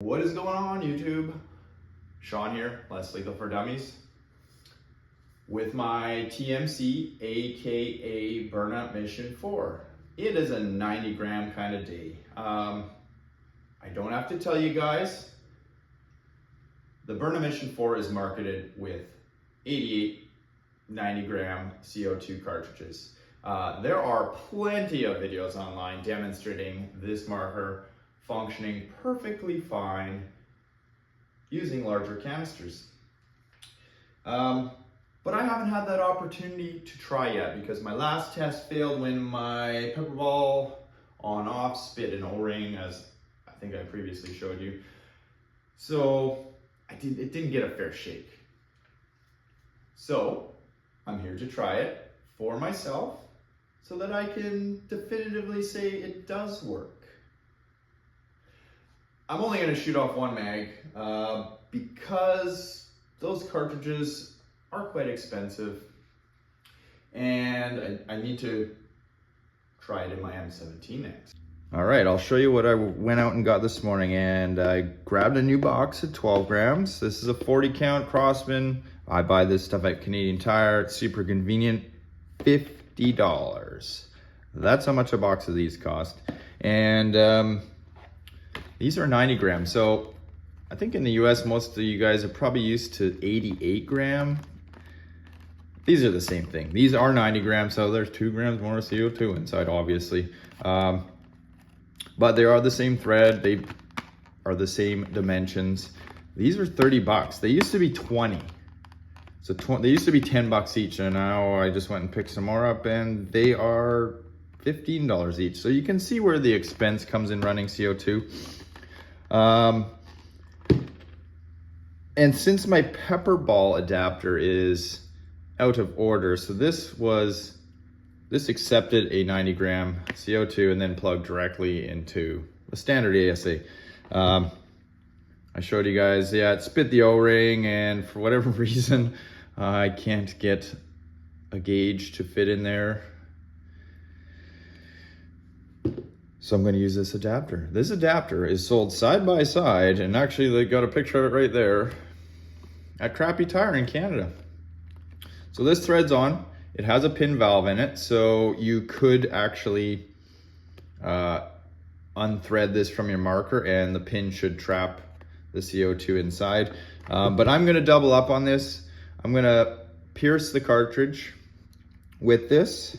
What is going on, YouTube? Sean here, Less Lethal for Dummies, with my TMC, aka Byrna Mission 4. It is a 90 gram kind of day. I don't have to tell you guys, the Byrna Mission 4 is marketed with 88 90 gram CO2 cartridges. There are plenty of videos online demonstrating this marker functioning perfectly fine using larger canisters. But I haven't had that opportunity to try yet because my last test failed when my pepper ball on off spit an O-ring, as I think I previously showed you. So it didn't get a fair shake. So I'm here to try it for myself so that I can definitively say it does work. I'm only going to shoot off one mag because those cartridges are quite expensive and I need to try it in my M17 next. All right, I'll show you what I went out and got this morning, and I grabbed a new box at 12 grams. This is a 40 count Crossman. I buy this stuff at Canadian Tire. It's super convenient, $50. That's how much a box of these cost. And these are 90 grams. So I think in the US, most of you guys are probably used to 88 gram. These are the same thing. These are 90 grams, so there's 2 grams more CO2 inside, obviously. But they are the same thread. They are the same dimensions. These are 30 bucks. They used to be 20. So they used to be 10 bucks each, and now I just went and picked some more up, and they are $15 each. So you can see where the expense comes in running CO2. And since my pepper ball adapter is out of order, so this accepted a 90 gram CO2 and then plugged directly into a standard ASA. I showed you guys, yeah, it spit the O-ring, and for whatever reason, I can't get a gauge to fit in there. So I'm going to use this adapter. This adapter is sold side by side, and actually they got a picture of it right there, at Crappy Tire in Canada. So this thread's on. It has a pin valve in it, so you could actually unthread this from your marker and the pin should trap the CO2 inside. But I'm gonna double up on this. I'm gonna pierce the cartridge with this,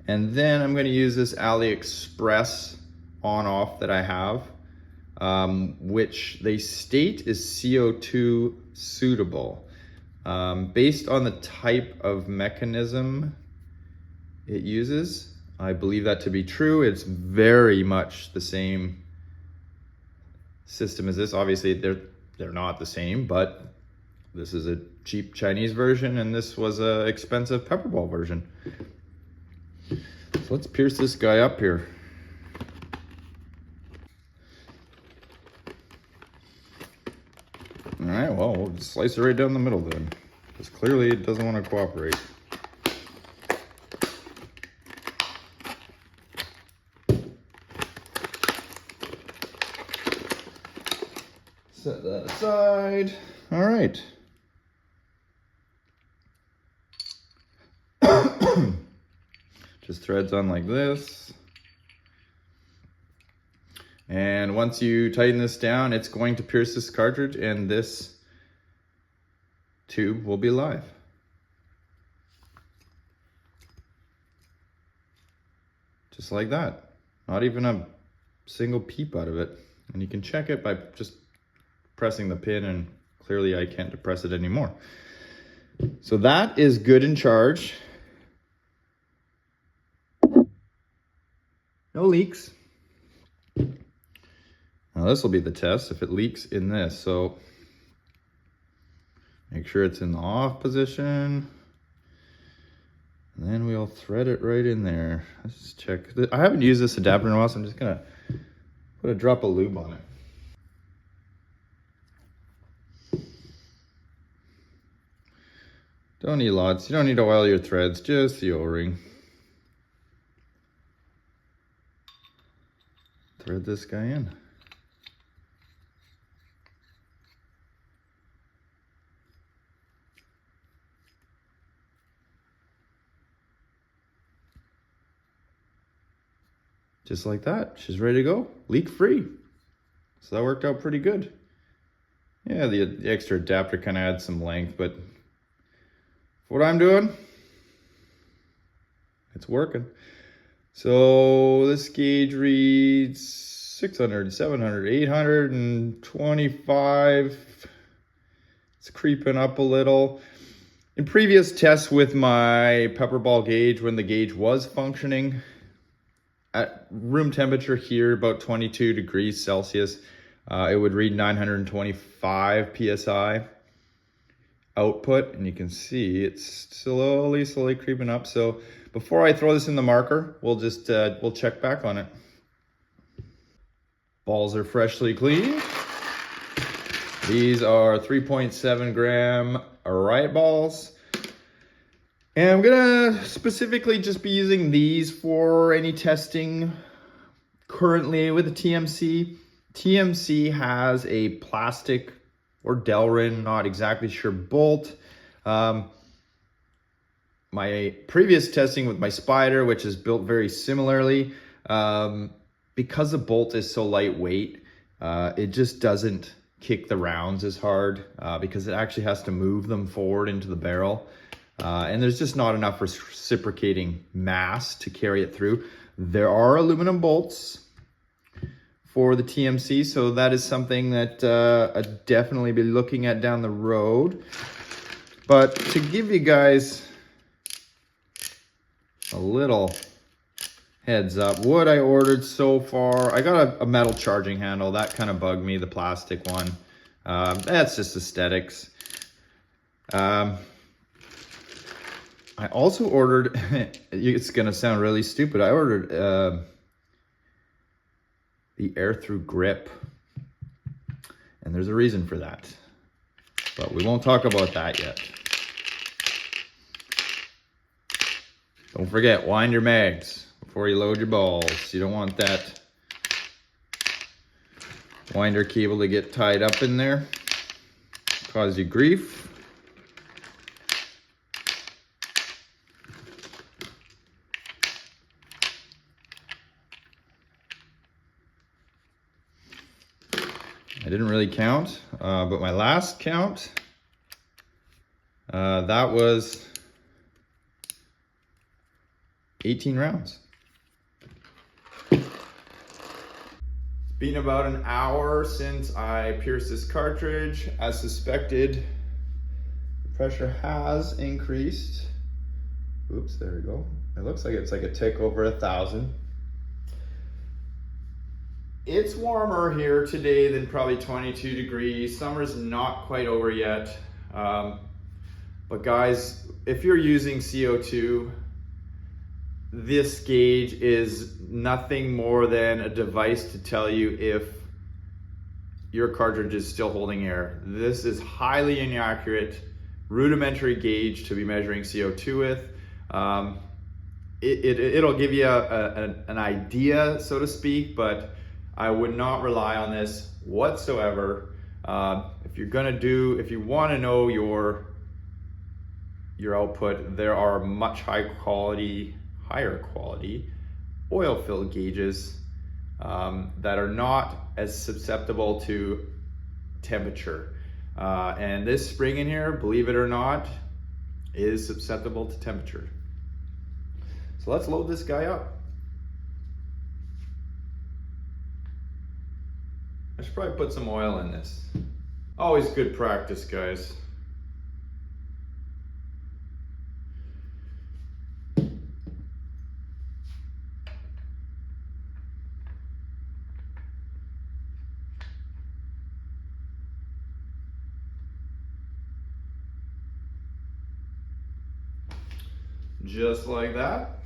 and then I'm gonna use this AliExpress on-off that I have, which they state is CO2 suitable. Based on the type of mechanism it uses, I believe that to be true. It's very much the same system as this. Obviously, they're not the same, but this is a cheap Chinese version, and this was an expensive pepper ball version. So let's pierce this guy up here. All right, well, we'll just slice it right down the middle then, because clearly it doesn't want to cooperate. Set that aside. All right. Just threads on like this. And once you tighten this down, it's going to pierce this cartridge, and this tube will be live. Just like that. Not even a single peep out of it. And you can check it by just pressing the pin, and clearly I can't depress it anymore. So that is good and charged. No leaks. Now this will be the test if it leaks in this. So make sure it's in the off position. And then we'll thread it right in there. Let's just check. I haven't used this adapter in a while, so I'm just gonna put a drop of lube on it. Don't need lots. You don't need to oil your threads, just the O-ring. Thread this guy in. just like that. She's ready to go, leak free. So that worked out pretty good. Yeah, the extra adapter kind of adds some length, but for what I'm doing, it's working. So this gauge reads 600, 700, 825. It's creeping up a little. In previous tests with my pepper ball gauge, when the gauge was functioning, at room temperature here, about 22 degrees Celsius, it would read 925 PSI output, and you can see it's slowly creeping up. So before I throw this in the marker, we'll just we'll check back on it. Balls are freshly cleaned. These are 3.7 gram riot balls. And I'm gonna specifically just be using these for any testing currently with the TMC. TMC has a plastic or Delrin, not exactly sure, bolt. My previous testing with my Spider, which is built very similarly, because the bolt is so lightweight, it just doesn't kick the rounds as hard because it actually has to move them forward into the barrel. And there's just not enough reciprocating mass to carry it through. There are aluminum bolts for the TMC, so that is something that I'd definitely be looking at down the road. But to give you guys a little heads up, what I ordered so far, I got a metal charging handle. That kind of bugged me, the plastic one. That's just aesthetics. I also ordered, it's gonna sound really stupid, I ordered the air through grip. And there's a reason for that. But we won't talk about that yet. Don't forget, wind your mags before you load your balls. You don't want that winder cable to get tied up in there, cause you grief. I didn't really count, but my last count, that was 18 rounds. It's been about an hour since I pierced this cartridge. As suspected, the pressure has increased. Oops, there we go. It looks like it's like a tick over 1,000. It's warmer here today than probably 22 degrees. Summer's not quite over yet. But guys, if you're using CO2, this gauge is nothing more than a device to tell you if your cartridge is still holding air. This is highly inaccurate, rudimentary gauge to be measuring CO2 with. It'll give you an idea, so to speak, but I would not rely on this whatsoever. If you want to know your output, there are much higher quality oil-filled gauges that are not as susceptible to temperature. And this spring in here, believe it or not, is susceptible to temperature. So let's load this guy up. I should probably put some oil in this. Always good practice, guys. Just like that.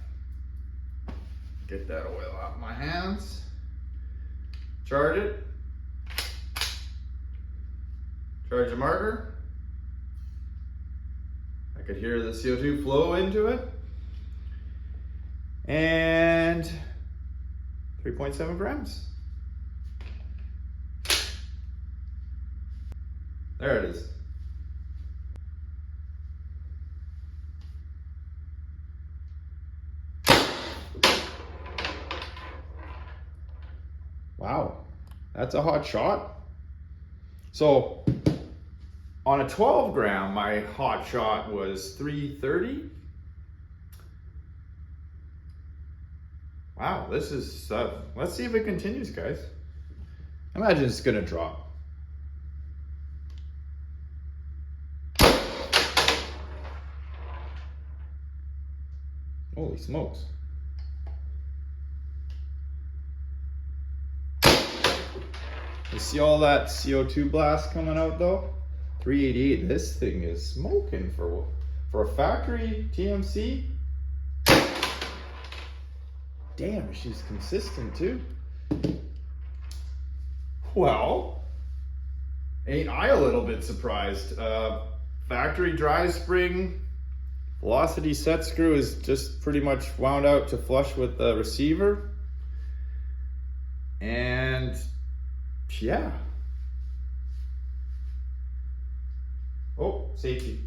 Get that oil out of my hands. Charge it. Charge the marker. I could hear the CO2 flow into it. And 3.7 grams. There it is. That's a hot shot. So on a 12 gram, my hot shot was 330. Wow, this is, let's see if it continues, guys. Imagine it's gonna drop. Holy smokes. You see all that CO2 blast coming out though? 388, this thing is smoking for a factory TMC. Damn, she's consistent too. Well, ain't I a little bit surprised? Factory dry spring velocity set screw is just pretty much wound out to flush with the receiver. And yeah. Oh, safety.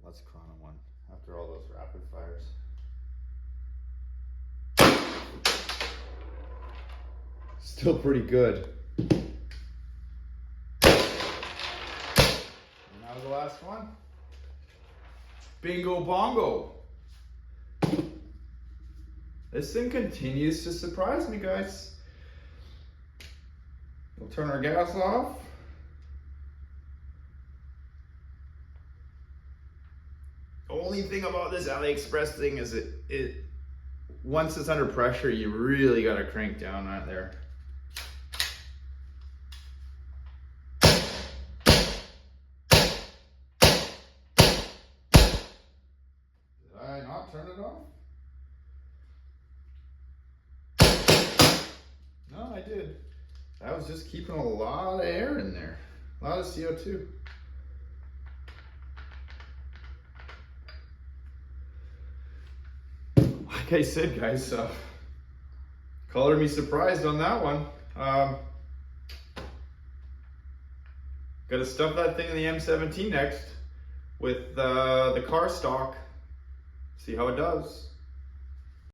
Let's chrono one after all those rapid fires. Still pretty good. And that was the last one. Bingo bongo. This thing continues to surprise me, guys. We'll turn our gas off. Only thing about this AliExpress thing is it once it's under pressure, you really gotta crank down right there. Did I not turn it off? No, I did. I was just keeping a lot of air in there, a lot of CO2. Like I said, guys, color me surprised on that one. Gotta stuff that thing in the M17 next with the car stock. See how it does.